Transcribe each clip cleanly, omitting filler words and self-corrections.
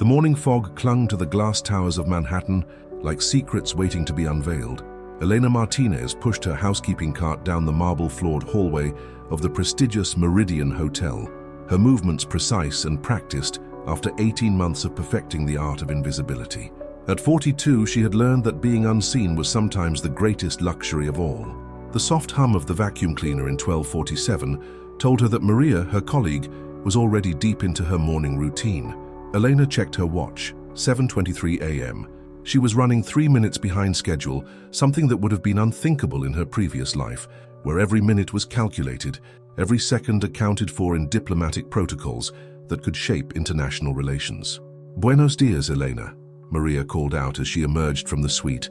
The morning fog clung to the glass towers of Manhattan like secrets waiting to be unveiled. Elena Martinez pushed her housekeeping cart down the marble-floored hallway of the prestigious Meridian Hotel, her movements precise and practiced after 18 months of perfecting the art of invisibility. At 42, she had learned that being unseen was sometimes the greatest luxury of all. The soft hum of the vacuum cleaner in 1247 told her that Maria, her colleague, was already deep into her morning routine. Elena checked her watch, 7:23 a.m. She was running 3 minutes behind schedule, something that would have been unthinkable in her previous life, where every minute was calculated, every second accounted for in diplomatic protocols that could shape international relations. "Buenos dias, Elena," Maria called out as she emerged from the suite,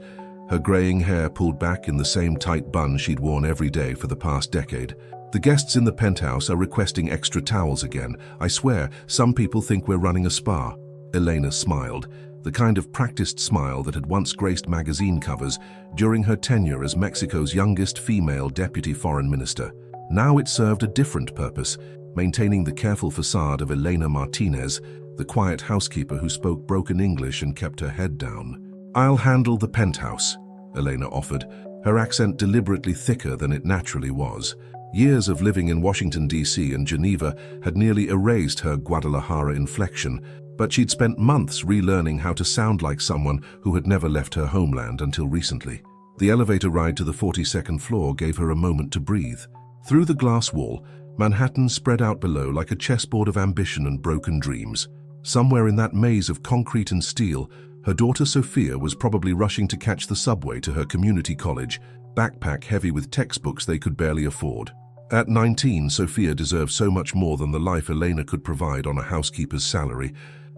her graying hair pulled back in the same tight bun she'd worn every day for the past decade. "The guests in the penthouse are requesting extra towels again. I swear, some people think we're running a spa." Elena smiled, the kind of practiced smile that had once graced magazine covers during her tenure as Mexico's youngest female deputy foreign minister. Now it served a different purpose, maintaining the careful facade of Elena Martinez, the quiet housekeeper who spoke broken English and kept her head down. "I'll handle the penthouse," Elena offered, her accent deliberately thicker than it naturally was. Years of living in Washington, D.C. and Geneva had nearly erased her Guadalajara inflection, but she'd spent months relearning how to sound like someone who had never left her homeland until recently. The elevator ride to the 42nd floor gave her a moment to breathe. Through the glass wall, Manhattan spread out below like a chessboard of ambition and broken dreams. Somewhere in that maze of concrete and steel, her daughter Sophia was probably rushing to catch the subway to her community college, backpack heavy with textbooks they could barely afford. At 19, Sophia deserved so much more than the life Elena could provide on a housekeeper's salary,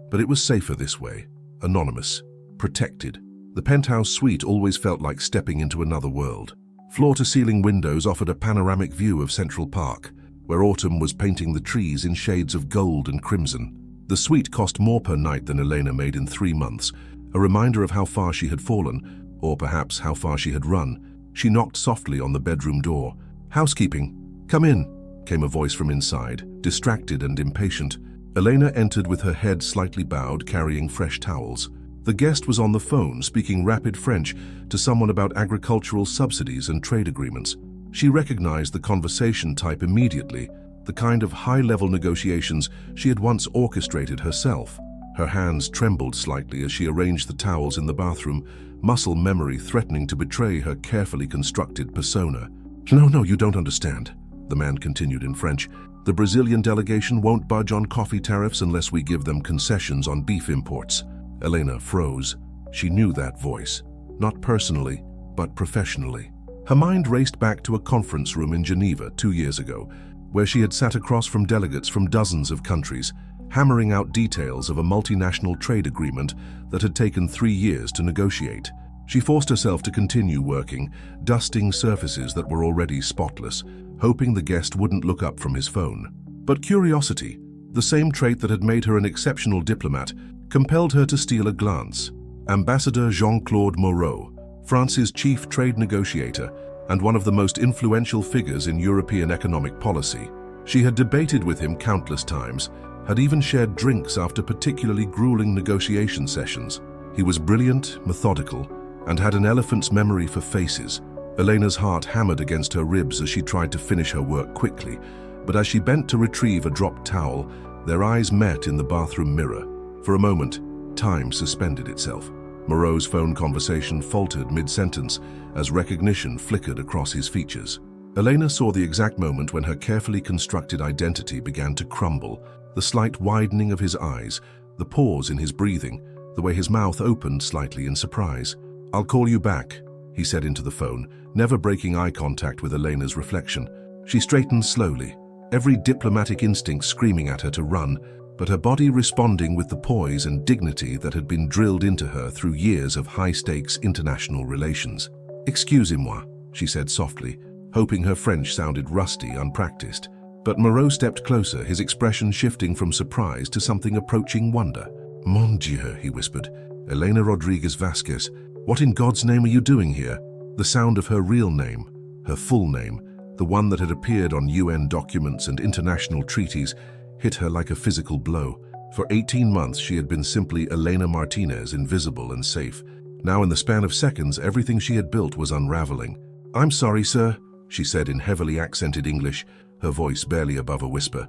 but it was safer this way, anonymous, protected. The penthouse suite always felt like stepping into another world. Floor-to-ceiling windows offered a panoramic view of Central Park, where autumn was painting the trees in shades of gold and crimson. The suite cost more per night than Elena made in 3 months, a reminder of how far she had fallen, or perhaps how far she had run. She knocked softly on the bedroom door. "Housekeeping, come in," came a voice from inside, distracted and impatient. Elena entered with her head slightly bowed, carrying fresh towels. The guest was on the phone, speaking rapid French to someone about agricultural subsidies and trade agreements. She recognized the conversation type immediately, the kind of high-level negotiations she had once orchestrated herself. Her hands trembled slightly as she arranged the towels in the bathroom, muscle memory threatening to betray her carefully constructed persona. No, you don't understand," the man continued in French. "The Brazilian delegation won't budge on coffee tariffs unless we give them concessions on beef imports." Elena froze. She knew that voice, not personally, but professionally. Her mind raced back to a conference room in Geneva 2 years ago, where she had sat across from delegates from dozens of countries, hammering out details of a multinational trade agreement that had taken 3 years to negotiate. She forced herself to continue working, dusting surfaces that were already spotless, hoping the guest wouldn't look up from his phone. But curiosity, the same trait that had made her an exceptional diplomat, compelled her to steal a glance. Ambassador Jean-Claude Moreau, France's chief trade negotiator and one of the most influential figures in European economic policy. She had debated with him countless times, had even shared drinks after particularly grueling negotiation sessions. He was brilliant, methodical, and had an elephant's memory for faces. Elena's heart hammered against her ribs as she tried to finish her work quickly, but as she bent to retrieve a dropped towel, their eyes met in the bathroom mirror. For a moment, time suspended itself. Moreau's phone conversation faltered mid-sentence as recognition flickered across his features. Elena saw the exact moment when her carefully constructed identity began to crumble, the slight widening of his eyes, the pause in his breathing, the way his mouth opened slightly in surprise. "I'll call you back," he said into the phone, never breaking eye contact with Elena's reflection. She straightened slowly, every diplomatic instinct screaming at her to run, but her body responding with the poise and dignity that had been drilled into her through years of high-stakes international relations. "Excusez-moi," she said softly, hoping her French sounded rusty, unpracticed. But Moreau stepped closer, his expression shifting from surprise to something approaching wonder. "Mon Dieu," he whispered. "Elena Rodriguez Vasquez, what in God's name are you doing here?" The sound of her real name, her full name, the one that had appeared on UN documents and international treaties, hit her like a physical blow. For 18 months, she had been simply Elena Martinez, invisible and safe. Now, in the span of seconds, everything she had built was unraveling. "I'm sorry, sir," she said in heavily accented English, her voice barely above a whisper.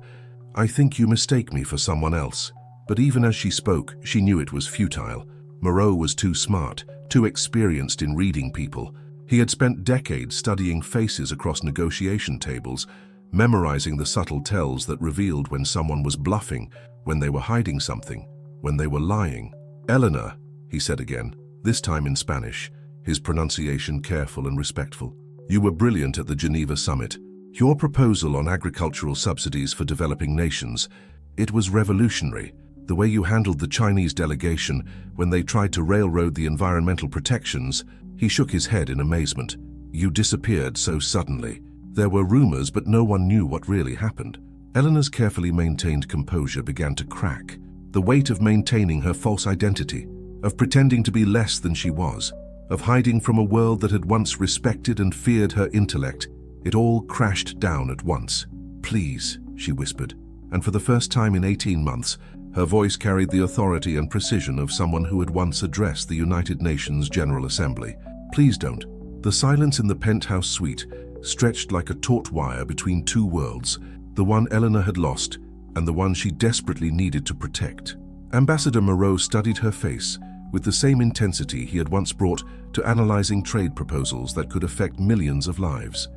"I think you mistake me for someone else." But even as she spoke, she knew it was futile. Moreau was too smart, too experienced in reading people. He had spent decades studying faces across negotiation tables, memorizing the subtle tells that revealed when someone was bluffing, when they were hiding something, when they were lying. "Eleanor," he said again, this time in Spanish, his pronunciation careful and respectful. "You were brilliant at the Geneva summit. Your proposal on agricultural subsidies for developing nations, it was revolutionary. The way you handled the Chinese delegation when they tried to railroad the environmental protections." He shook his head in amazement. "You disappeared so suddenly. There were rumors, but no one knew what really happened." Eleanor's carefully maintained composure began to crack. The weight of maintaining her false identity, of pretending to be less than she was, of hiding from a world that had once respected and feared her intellect, it all crashed down at once. "Please," she whispered, and for the first time in 18 months, her voice carried the authority and precision of someone who had once addressed the United Nations General Assembly. "Please don't." The silence in the penthouse suite stretched like a taut wire between two worlds, the one Eleanor had lost and the one she desperately needed to protect. Ambassador Moreau studied her face with the same intensity he had once brought to analyzing trade proposals that could affect millions of lives.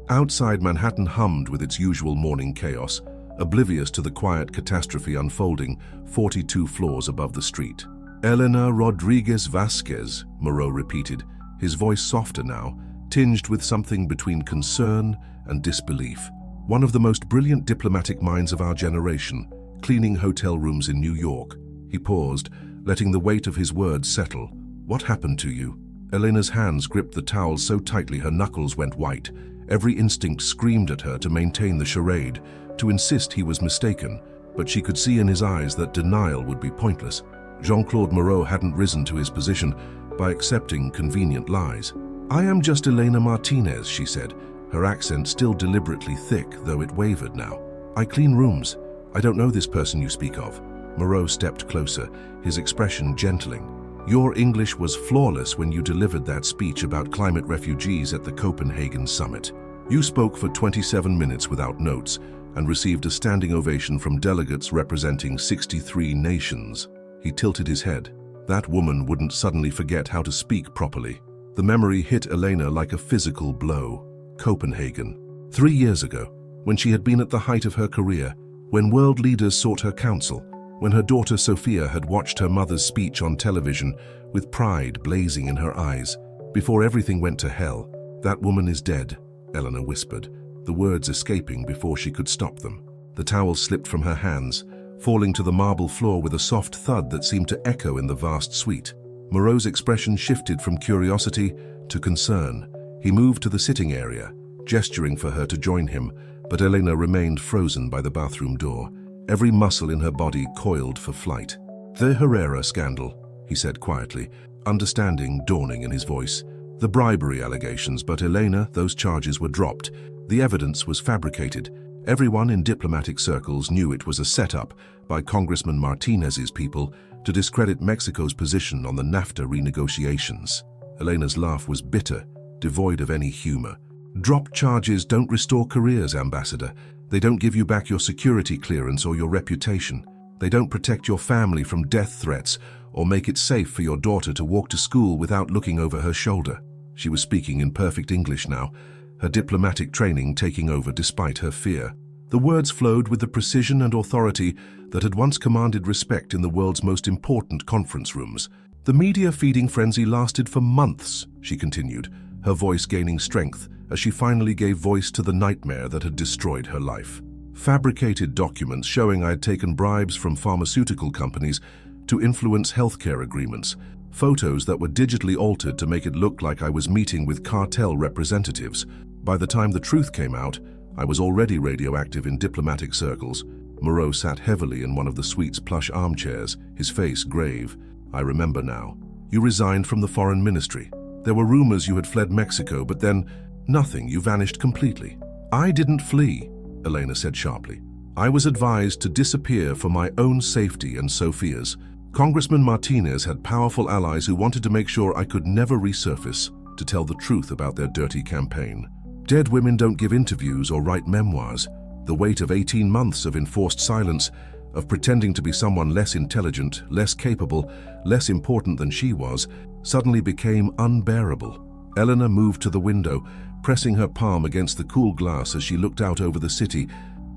Outside, Manhattan hummed with its usual morning chaos, oblivious to the quiet catastrophe unfolding 42 floors above the street. "Eleanor Rodriguez Vasquez," Moreau repeated, his voice softer now, tinged with something between concern and disbelief. "One of the most brilliant diplomatic minds of our generation, cleaning hotel rooms in New York." He paused, letting the weight of his words settle. "What happened to you?" Elena's hands gripped the towel so tightly her knuckles went white. Every instinct screamed at her to maintain the charade, to insist he was mistaken, but she could see in his eyes that denial would be pointless. Jean-Claude Moreau hadn't risen to his position by accepting convenient lies. "I am just Elena Martinez," she said, her accent still deliberately thick, though it wavered now. "I clean rooms. I don't know this person you speak of." Moreau stepped closer, his expression gentling. "Your English was flawless when you delivered that speech about climate refugees at the Copenhagen summit. You spoke for 27 minutes without notes and received a standing ovation from delegates representing 63 nations." He tilted his head. That woman wouldn't suddenly forget how to speak properly. The memory hit Elena like a physical blow. Copenhagen. 3 years ago, when she had been at the height of her career, when world leaders sought her counsel, when her daughter Sophia had watched her mother's speech on television with pride blazing in her eyes. "Before everything went to hell, that woman is dead," Eleanor whispered, the words escaping before she could stop them. The towel slipped from her hands, falling to the marble floor with a soft thud that seemed to echo in the vast suite. Moreau's expression shifted from curiosity to concern. He moved to the sitting area, gesturing for her to join him, but Elena remained frozen by the bathroom door, every muscle in her body coiled for flight. "The Herrera scandal," he said quietly, understanding dawning in his voice. "The bribery allegations, but Elena, those charges were dropped. The evidence was fabricated. Everyone in diplomatic circles knew it was a setup by Congressman Martinez's people to discredit Mexico's position on the NAFTA renegotiations." Elena's laugh was bitter, devoid of any humor. "Drop charges don't restore careers, Ambassador. They don't give you back your security clearance or your reputation. They don't protect your family from death threats or make it safe for your daughter to walk to school without looking over her shoulder." She was speaking in perfect English now, her diplomatic training taking over despite her fear. The words flowed with the precision and authority that had once commanded respect in the world's most important conference rooms. "The media feeding frenzy lasted for months," she continued, her voice gaining strength as she finally gave voice to the nightmare that had destroyed her life. "Fabricated documents showing I had taken bribes from pharmaceutical companies to influence healthcare agreements, photos that were digitally altered to make it look like I was meeting with cartel representatives. By the time the truth came out, I was already radioactive in diplomatic circles." Moreau sat heavily in one of the suite's plush armchairs, his face grave. "I remember now. You resigned from the foreign ministry. There were rumors you had fled Mexico, but then nothing, you vanished completely." "I didn't flee," Elena said sharply. I was advised to disappear for my own safety and Sophia's. Congressman Martinez had powerful allies who wanted to make sure I could never resurface to tell the truth about their dirty campaign. Dead women don't give interviews or write memoirs. The weight of 18 months of enforced silence, of pretending to be someone less intelligent, less capable, less important than she was, suddenly became unbearable. Eleanor moved to the window, pressing her palm against the cool glass as she looked out over the city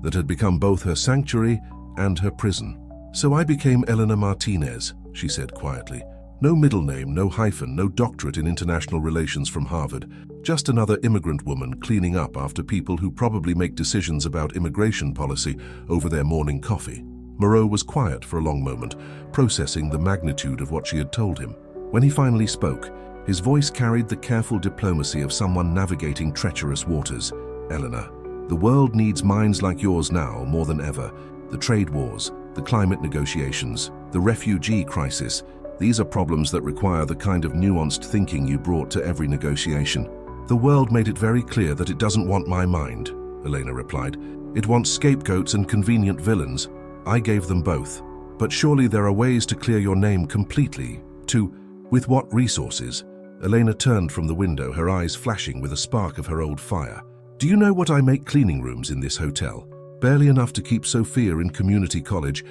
that had become both her sanctuary and her prison. "So I became Eleanor Martinez," she said quietly. "No middle name, no hyphen, no doctorate in international relations from Harvard. Just another immigrant woman cleaning up after people who probably make decisions about immigration policy over their morning coffee." Moreau was quiet for a long moment, processing the magnitude of what she had told him. When he finally spoke, his voice carried the careful diplomacy of someone navigating treacherous waters. "Eleanor, the world needs minds like yours now more than ever. The trade wars, the climate negotiations, the refugee crisis, these are problems that require the kind of nuanced thinking you brought to every negotiation." "The world made it very clear that it doesn't want my mind," Elena replied. "It wants scapegoats and convenient villains. I gave them both. But surely there are ways to clear your name completely. With what resources?" Elena turned from the window, her eyes flashing with a spark of her old fire. "Do you know what I make cleaning rooms in this hotel? Barely enough to keep Sophia in community college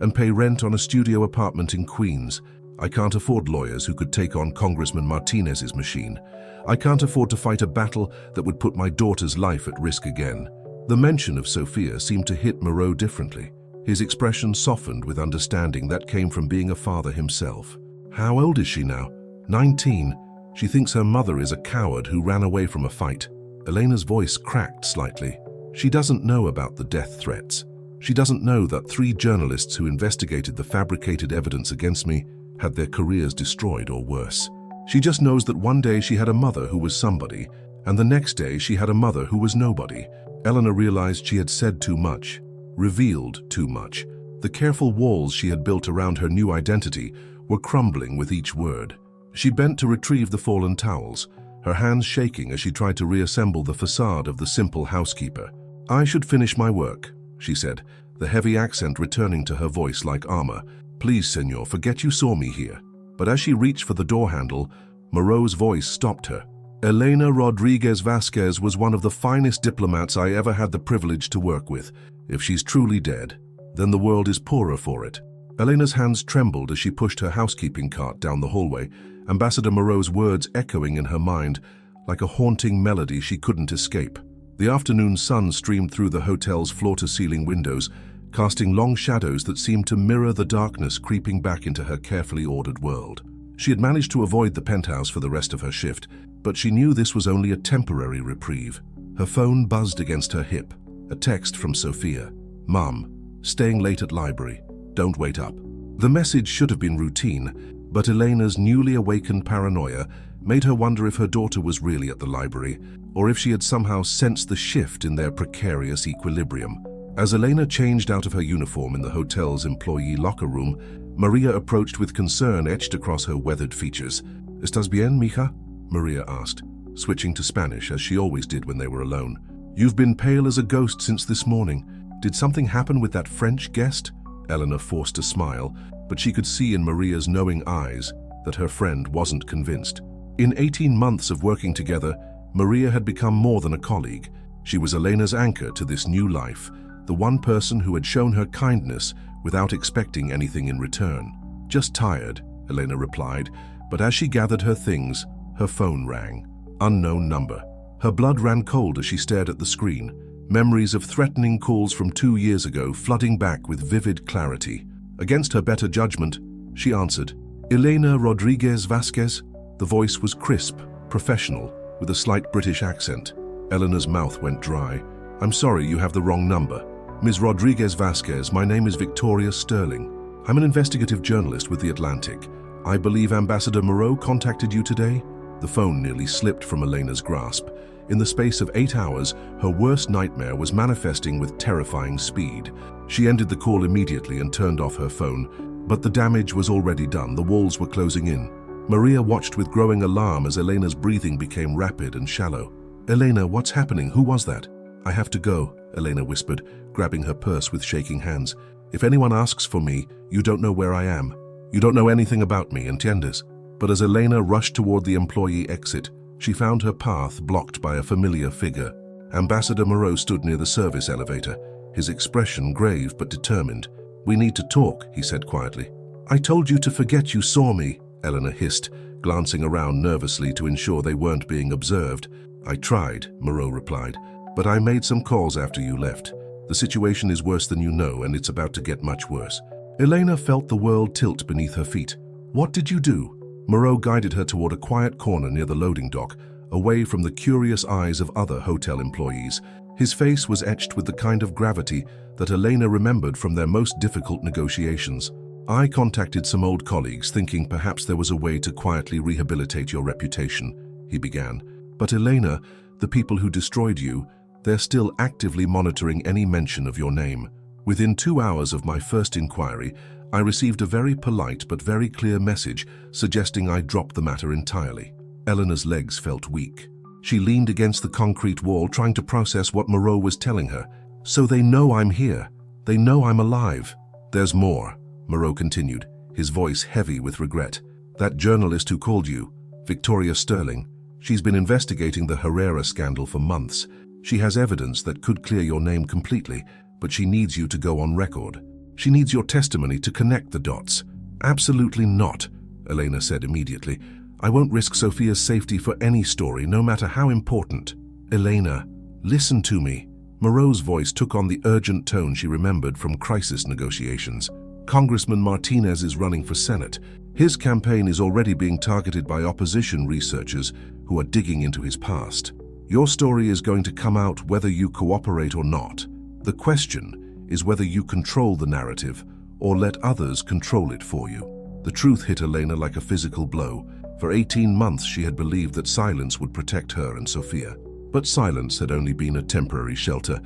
and pay rent on a studio apartment in Queens. I can't afford lawyers who could take on Congressman Martinez's machine. I can't afford to fight a battle that would put my daughter's life at risk again." The mention of Sophia seemed to hit Moreau differently. His expression softened with understanding that came from being a father himself. "How old is she now?" 19. She thinks her mother is a coward who ran away from a fight. Elena's voice cracked slightly. "She doesn't know about the death threats. She doesn't know that 3 journalists who investigated the fabricated evidence against me had their careers destroyed or worse. She just knows that one day she had a mother who was somebody, and the next day she had a mother who was nobody." Eleanor realized she had said too much, revealed too much. The careful walls she had built around her new identity were crumbling with each word. She bent to retrieve the fallen towels, her hands shaking as she tried to reassemble the facade of the simple housekeeper. "I should finish my work," she said, the heavy accent returning to her voice like armor. "Please, senor, forget you saw me here." But as she reached for the door handle, Moreau's voice stopped her. "Elena Rodriguez Vasquez was one of the finest diplomats I ever had the privilege to work with. If she's truly dead, then the world is poorer for it." Elena's hands trembled as she pushed her housekeeping cart down the hallway, Ambassador Moreau's words echoing in her mind like a haunting melody she couldn't escape. The afternoon sun streamed through the hotel's floor-to-ceiling windows, casting long shadows that seemed to mirror the darkness creeping back into her carefully ordered world. She had managed to avoid the penthouse for the rest of her shift, but she knew this was only a temporary reprieve. Her phone buzzed against her hip. A text from Sophia. "Mom, staying late at library. Don't wait up." The message should have been routine, but Elena's newly awakened paranoia made her wonder if her daughter was really at the library, or if she had somehow sensed the shift in their precarious equilibrium. As Elena changed out of her uniform in the hotel's employee locker room, Maria approached with concern etched across her weathered features. "Estás bien, mija?" Maria asked, switching to Spanish as she always did when they were alone. "You've been pale as a ghost since this morning. Did something happen with that French guest?" Eleanor forced a smile, but she could see in Maria's knowing eyes that her friend wasn't convinced. In 18 months of working together, Maria had become more than a colleague. She was Elena's anchor to this new life, the one person who had shown her kindness without expecting anything in return. "Just tired," Elena replied, but as she gathered her things, her phone rang. Unknown number. Her blood ran cold as she stared at the screen, memories of threatening calls from 2 years ago flooding back with vivid clarity. Against her better judgment, she answered. "Elena Rodriguez Vasquez?" The voice was crisp, professional, with a slight British accent. Eleanor's mouth went dry. "I'm sorry, you have the wrong number. Ms. Rodriguez Vasquez, my name is Victoria Sterling. I'm an investigative journalist with The Atlantic. I believe Ambassador Moreau contacted you today?" The phone nearly slipped from Elena's grasp. In the space of 8 hours, her worst nightmare was manifesting with terrifying speed. She ended the call immediately and turned off her phone, but the damage was already done. The walls were closing in. Maria watched with growing alarm as Elena's breathing became rapid and shallow. "Elena, what's happening? Who was that?" "I have to go," Elena whispered, grabbing her purse with shaking hands. "If anyone asks for me, you don't know where I am. You don't know anything about me, entiendes?" But as Elena rushed toward the employee exit, she found her path blocked by a familiar figure. Ambassador Moreau stood near the service elevator, his expression grave but determined. "We need to talk," he said quietly. "I told you to forget you saw me," Elena hissed, glancing around nervously to ensure they weren't being observed. "I tried," Moreau replied, "but I made some calls after you left. The situation is worse than you know, and it's about to get much worse." Elena felt the world tilt beneath her feet. "What did you do?" Moreau guided her toward a quiet corner near the loading dock, away from the curious eyes of other hotel employees. His face was etched with the kind of gravity that Elena remembered from their most difficult negotiations. "I contacted some old colleagues, thinking perhaps there was a way to quietly rehabilitate your reputation," he began. "But Elena, the people who destroyed you, they're still actively monitoring any mention of your name. Within 2 hours of my first inquiry, I received a very polite but very clear message suggesting I drop the matter entirely." Elena's legs felt weak. She leaned against the concrete wall, trying to process what Moreau was telling her. "So they know I'm here. They know I'm alive." "There's more," Moreau continued, his voice heavy with regret. "That journalist who called you, Victoria Sterling, she's been investigating the Herrera scandal for months. She has evidence that could clear your name completely, but she needs you to go on record. She needs your testimony to connect the dots." "Absolutely not," Elena said immediately. "I won't risk Sophia's safety for any story, no matter how important." "Elena, listen to me." Moreau's voice took on the urgent tone she remembered from crisis negotiations. "Congressman Martinez is running for Senate. His campaign is already being targeted by opposition researchers who are digging into his past. Your story is going to come out whether you cooperate or not. The question is whether you control the narrative or let others control it for you." The truth hit Elena like a physical blow. For 18 months she had believed that silence would protect her and Sophia. But silence had only been a temporary shelter,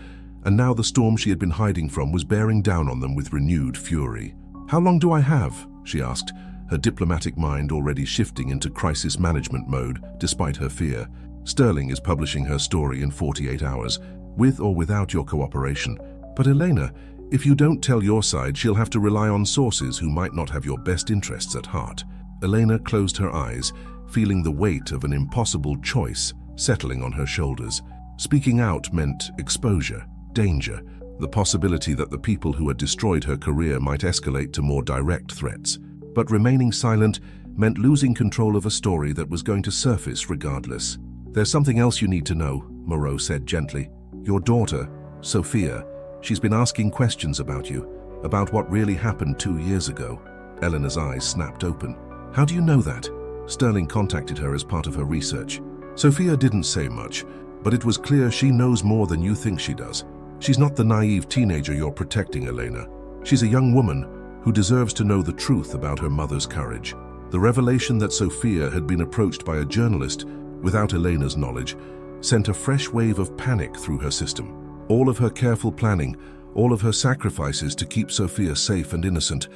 and now the storm she had been hiding from was bearing down on them with renewed fury. "How long do I have?" she asked, her diplomatic mind already shifting into crisis management mode despite her fear. "Sterling is publishing her story in 48 hours, with or without your cooperation. But Elena, if you don't tell your side, she'll have to rely on sources who might not have your best interests at heart." Elena closed her eyes, feeling the weight of an impossible choice settling on her shoulders. Speaking out meant exposure, danger, the possibility that the people who had destroyed her career might escalate to more direct threats. But remaining silent meant losing control of a story that was going to surface regardless. "There's something else you need to know," Moreau said gently. "Your daughter, Sophia, she's been asking questions about you, about what really happened 2 years ago." Elena's eyes snapped open. "How do you know that?" "Sterling contacted her as part of her research." Sophia didn't say much, but it was clear she knows more than you think she does. She's not the naive teenager you're protecting, Elena. She's a young woman who deserves to know the truth about her mother's courage. The revelation that Sophia had been approached by a journalist without Elena's knowledge sent a fresh wave of panic through her system. All of her careful planning, all of her sacrifices to keep Sophia safe and innocent,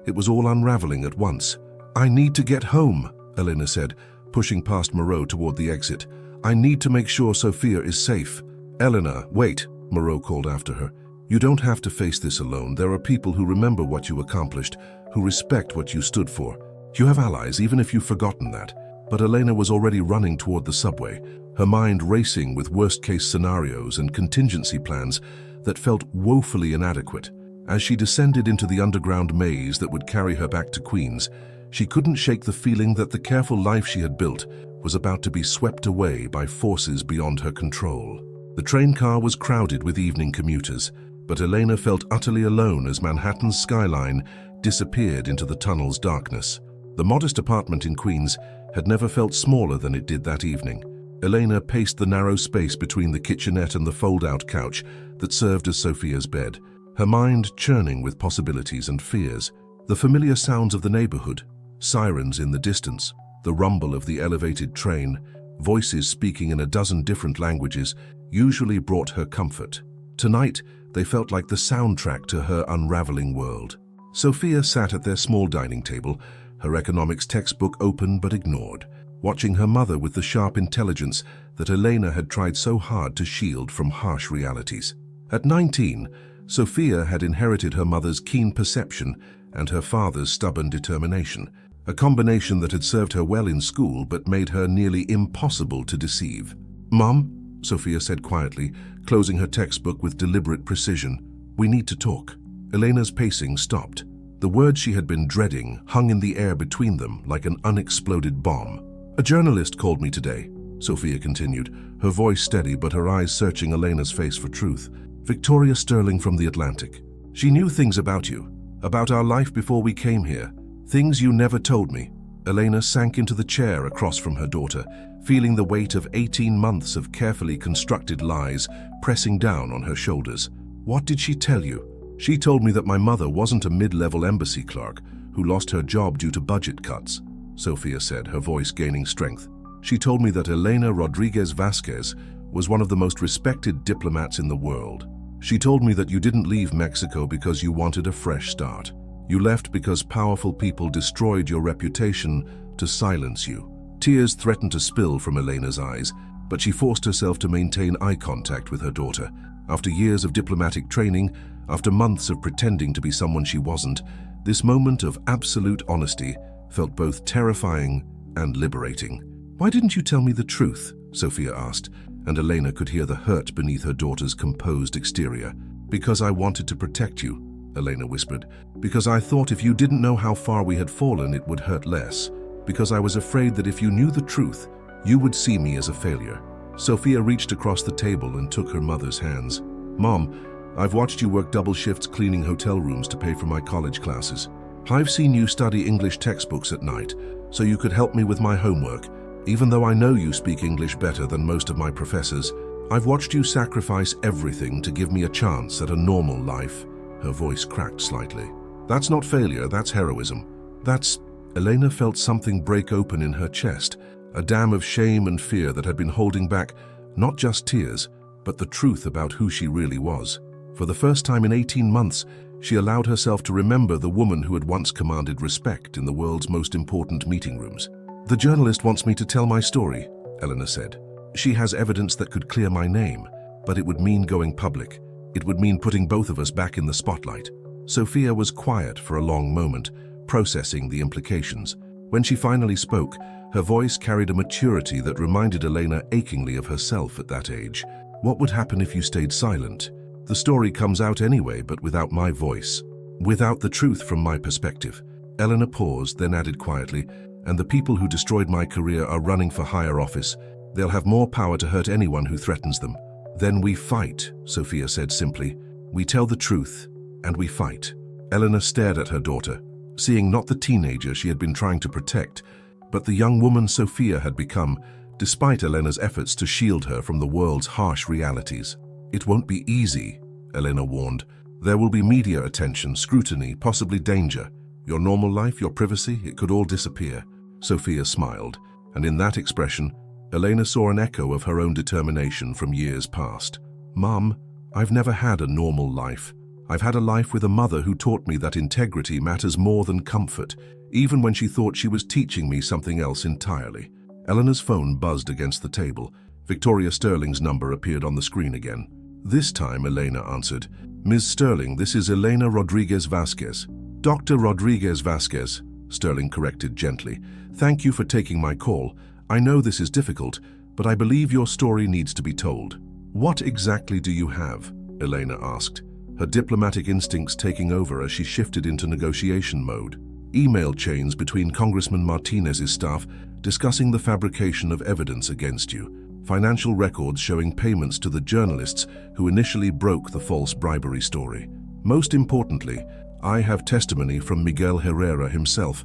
it was all unraveling at once. "I need to get home," Elena said, pushing past Moreau toward the exit. "I need to make sure Sophia is safe." "Elena, wait," Moreau called after her. "You don't have to face this alone. There are people who remember what you accomplished, who respect what you stood for. You have allies, even if you've forgotten that." But Elena was already running toward the subway, her mind racing with worst-case scenarios and contingency plans that felt woefully inadequate. As she descended into the underground maze that would carry her back to Queens, she couldn't shake the feeling that the careful life she had built was about to be swept away by forces beyond her control. The train car was crowded with evening commuters, but Elena felt utterly alone as Manhattan's skyline disappeared into the tunnel's darkness. The modest apartment in Queens had never felt smaller than it did that evening. Elena paced the narrow space between the kitchenette and the fold-out couch that served as Sophia's bed, her mind churning with possibilities and fears. The familiar sounds of the neighborhood, sirens in the distance, the rumble of the elevated train, voices speaking in a dozen different languages, usually brought her comfort. Tonight, they felt like the soundtrack to her unraveling world. Sophia sat at their small dining table, her economics textbook open but ignored. watching her mother with the sharp intelligence that Elena had tried so hard to shield from harsh realities. At 19, Sophia had inherited her mother's keen perception and her father's stubborn determination, a combination that had served her well in school but made her nearly impossible to deceive. "Mom," Sophia said quietly, closing her textbook with deliberate precision, "we need to talk." Elena's pacing stopped. The words she had been dreading hung in the air between them like an unexploded bomb. "A journalist called me today," Sophia continued, her voice steady but her eyes searching Elena's face for truth. "Victoria Sterling from The Atlantic. She knew things about you, about our life before we came here, things you never told me." Elena sank into the chair across from her daughter, feeling the weight of 18 months of carefully constructed lies pressing down on her shoulders. "What did she tell you?" "She told me that my mother wasn't a mid-level embassy clerk who lost her job due to budget cuts," Sophia said, her voice gaining strength. "She told me that Elena Rodriguez Vasquez was one of the most respected diplomats in the world. She told me that you didn't leave Mexico because you wanted a fresh start. You left because powerful people destroyed your reputation to silence you." Tears threatened to spill from Elena's eyes, but she forced herself to maintain eye contact with her daughter. After years of diplomatic training, after months of pretending to be someone she wasn't, this moment of absolute honesty felt both terrifying and liberating. "Why didn't you tell me the truth?" Sophia asked, and Elena could hear the hurt beneath her daughter's composed exterior. "Because I wanted to protect you," Elena whispered. "Because I thought if you didn't know how far we had fallen, it would hurt less. Because I was afraid that if you knew the truth, you would see me as a failure." Sophia reached across the table and took her mother's hands. "Mom, I've watched you work double shifts cleaning hotel rooms to pay for my college classes. I've seen you study English textbooks at night, so you could help me with my homework. Even though I know you speak English better than most of my professors, I've watched you sacrifice everything to give me a chance at a normal life." Her voice cracked slightly. "That's not failure, that's heroism. That's..." Elena felt something break open in her chest, a dam of shame and fear that had been holding back not just tears, but the truth about who she really was. For the first time in 18 months, she allowed herself to remember the woman who had once commanded respect in the world's most important meeting rooms. "The journalist wants me to tell my story," Elena said. "She has evidence that could clear my name, but it would mean going public. It would mean putting both of us back in the spotlight." Sophia was quiet for a long moment, processing the implications. When she finally spoke, her voice carried a maturity that reminded Elena achingly of herself at that age. "What would happen if you stayed silent? The story comes out anyway, but without my voice. Without the truth from my perspective." Elena paused, then added quietly, "And the people who destroyed my career are running for higher office. They'll have more power to hurt anyone who threatens them." "Then we fight," Sophia said simply. "We tell the truth, and we fight." Elena stared at her daughter, seeing not the teenager she had been trying to protect, but the young woman Sophia had become, despite Elena's efforts to shield her from the world's harsh realities. "It won't be easy," Elena warned. "There will be media attention, scrutiny, possibly danger. Your normal life, your privacy, it could all disappear." Sophia smiled, and in that expression, Elena saw an echo of her own determination from years past. "Mom, I've never had a normal life. I've had a life with a mother who taught me that integrity matters more than comfort, even when she thought she was teaching me something else entirely." Elena's phone buzzed against the table. Victoria Sterling's number appeared on the screen again. This time, Elena answered. "Ms. Sterling, this is Elena Rodriguez Vasquez." "Dr. Rodriguez Vasquez," Sterling corrected gently. "Thank you for taking my call. I know this is difficult, but I believe your story needs to be told." "What exactly do you have?" Elena asked, her diplomatic instincts taking over as she shifted into negotiation mode. "Email chains between Congressman Martinez's staff discussing the fabrication of evidence against you. Financial records showing payments to the journalists who initially broke the false bribery story. Most importantly, I have testimony from Miguel Herrera himself,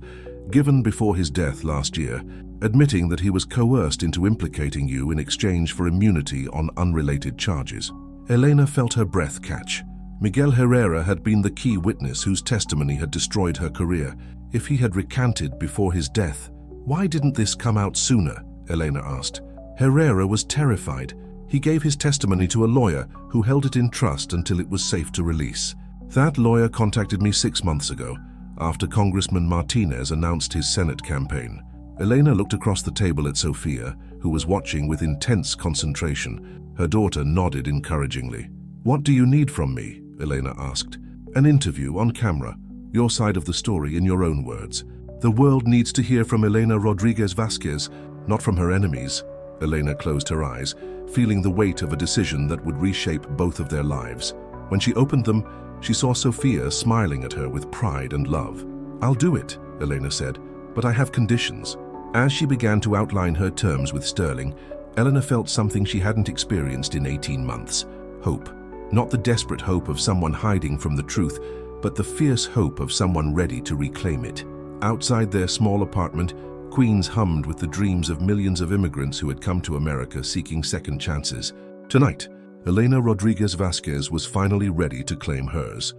given before his death last year, admitting that he was coerced into implicating you in exchange for immunity on unrelated charges." Elena felt her breath catch. Miguel Herrera had been the key witness whose testimony had destroyed her career. If he had recanted before his death, why didn't this come out sooner? Elena asked. Herrera was terrified. He gave his testimony to a lawyer who held it in trust until it was safe to release. That lawyer contacted me 6 months ago, after Congressman Martinez announced his Senate campaign. Elena looked across the table at Sophia, who was watching with intense concentration. Her daughter nodded encouragingly. "What do you need from me?" Elena asked. "An interview on camera. Your side of the story in your own words. The world needs to hear from Elena Rodriguez Vasquez, not from her enemies." Elena closed her eyes, feeling the weight of a decision that would reshape both of their lives. When she opened them, she saw Sophia smiling at her with pride and love. "I'll do it," Elena said, "but I have conditions." As she began to outline her terms with Sterling, Elena felt something she hadn't experienced in 18 months. Hope. Not the desperate hope of someone hiding from the truth, but the fierce hope of someone ready to reclaim it. Outside their small apartment, Queens hummed with the dreams of millions of immigrants who had come to America seeking second chances. Tonight, Elena Rodriguez Vasquez was finally ready to claim hers.